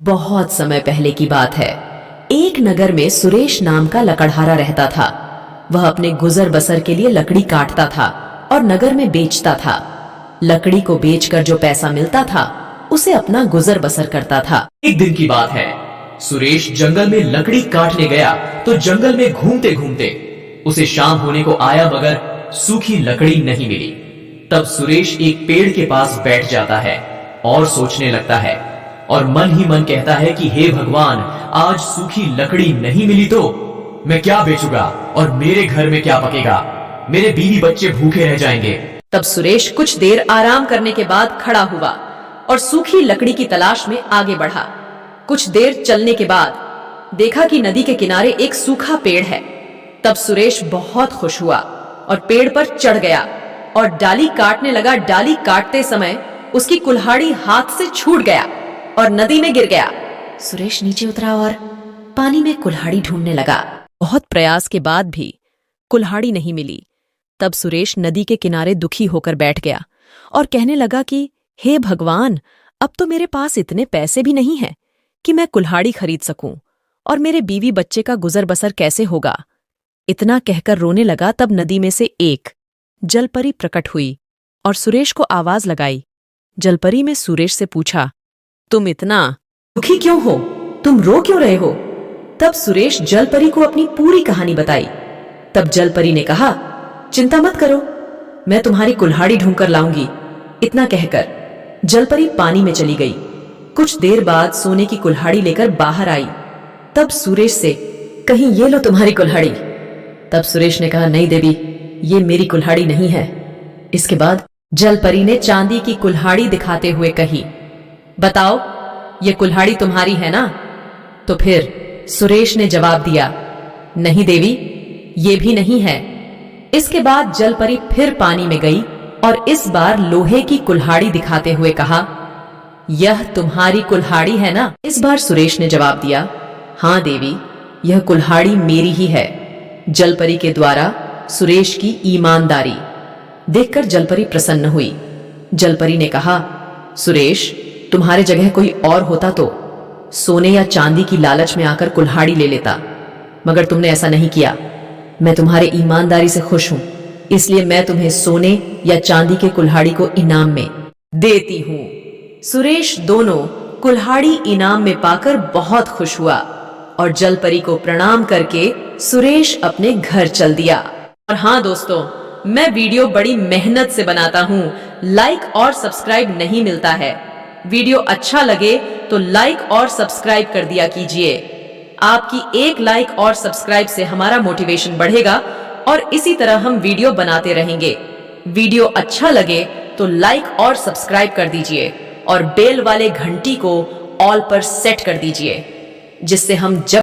बहुत समय पहले की बात है। एक नगर में सुरेश नाम का लकड़हारा रहता था। वह अपने गुजर बसर के लिए लकड़ी काटता था और नगर में बेचता था। लकड़ी को बेचकर जो पैसा मिलता था उसे अपना गुजर बसर करता था। एक दिन की बात है। सुरेश जंगल में लकड़ी काटने गया तो जंगल में घूमते घूमते उसे शाम होने को आया मगर सूखी लकड़ी नहीं मिली। तब सुरेश एक पेड़ के पास बैठ जाता है और सोचने लगता है और मन ही मन कहता है कि हे भगवान, आज सूखी लकड़ी नहीं मिली तो मैं क्या बेचूंगा और मेरे घर में क्या पकेगा, मेरे बीवी बच्चे भूखे रह जाएंगे। तब सुरेश कुछ देर आराम करने के बाद खड़ा हुआ और सूखी लकड़ी की तलाश में आगे बढ़ा। कुछ देर चलने के बाद देखा कि नदी के किनारे एक सूखा पेड़ है। तब सुरेश बहुत खुश हुआ और पेड़ पर चढ़ गया और डाली काटने लगा। डाली काटते समय उसकी कुल्हाड़ी हाथ से छूट गया और नदी में गिर गया। सुरेश नीचे उतरा और पानी में कुल्हाड़ी ढूंढने लगा। बहुत प्रयास के बाद भी कुल्हाड़ी नहीं मिली। तब सुरेश नदी के किनारे दुखी होकर बैठ गया और कहने लगा कि हे भगवान, अब तो मेरे पास इतने पैसे भी नहीं हैं कि मैं कुल्हाड़ी खरीद सकूं और मेरे बीवी बच्चे का गुजर बसर कैसे होगा। इतना कहकर रोने लगा। तब नदी में से एक जलपरी प्रकट हुई और सुरेश को आवाज लगाई। जलपरी ने सुरेश से पूछा, तुम इतना दुखी क्यों हो? तुम रो क्यों रहे हो? तब सुरेश जलपरी को अपनी पूरी कहानी बताई। तब जलपरी ने कहा, चिंता मत करो, मैं तुम्हारी कुल्हाड़ी ढूंढकर लाऊंगी। इतना कहकर जलपरी पानी में चली गई। कुछ देर बाद सोने की कुल्हाड़ी लेकर बाहर आई। तब सुरेश से कहीं ये लो तुम्हारी कुल्हाड़ी। तब सुरेश ने कहा, नहीं देवी, ये मेरी कुल्हाड़ी नहीं है। इसके बाद जलपरी ने चांदी की कुल्हाड़ी दिखाते हुए कही, बताओ ये कुल्हाड़ी तुम्हारी है ना? तो फिर सुरेश ने जवाब दिया, नहीं देवी, ये भी नहीं है। इसके बाद जलपरी फिर पानी में गई और इस बार लोहे की कुल्हाड़ी दिखाते हुए कहा, यह तुम्हारी कुल्हाड़ी है ना? इस बार सुरेश ने जवाब दिया, हाँ देवी, यह कुल्हाड़ी मेरी ही है। जलपरी के द्वारा सुरेश की ईमानदारी देखकर जलपरी प्रसन्न हुई। जलपरी ने कहा, सुरेश, तुम्हारे जगह कोई और होता तो सोने या चांदी की लालच में आकर कुल्हाड़ी ले लेता, मगर तुमने ऐसा नहीं किया। मैं तुम्हारे ईमानदारी से खुश हूं, इसलिए मैं तुम्हें सोने या चांदी के कुल्हाड़ी को इनाम में देती हूं। सुरेश दोनों कुल्हाड़ी इनाम में पाकर बहुत खुश हुआ और जलपरी को प्रणाम करके सुरेश अपने घर चल दिया। और हाँ दोस्तों, मैं वीडियो बड़ी मेहनत से बनाता हूँ, लाइक और सब्सक्राइब नहीं मिलता है। वीडियो अच्छा लगे तो लाइक और सब्सक्राइब कर दिया कीजिए। आपकी एक लाइक और सब्सक्राइब से हमारा मोटिवेशन बढ़ेगा और इसी तरह हम वीडियो बनाते रहेंगे। वीडियो अच्छा लगे तो लाइक और सब्सक्राइब कर दीजिए और बेल वाले घंटी को ऑल पर सेट कर दीजिए, जिससे हम जब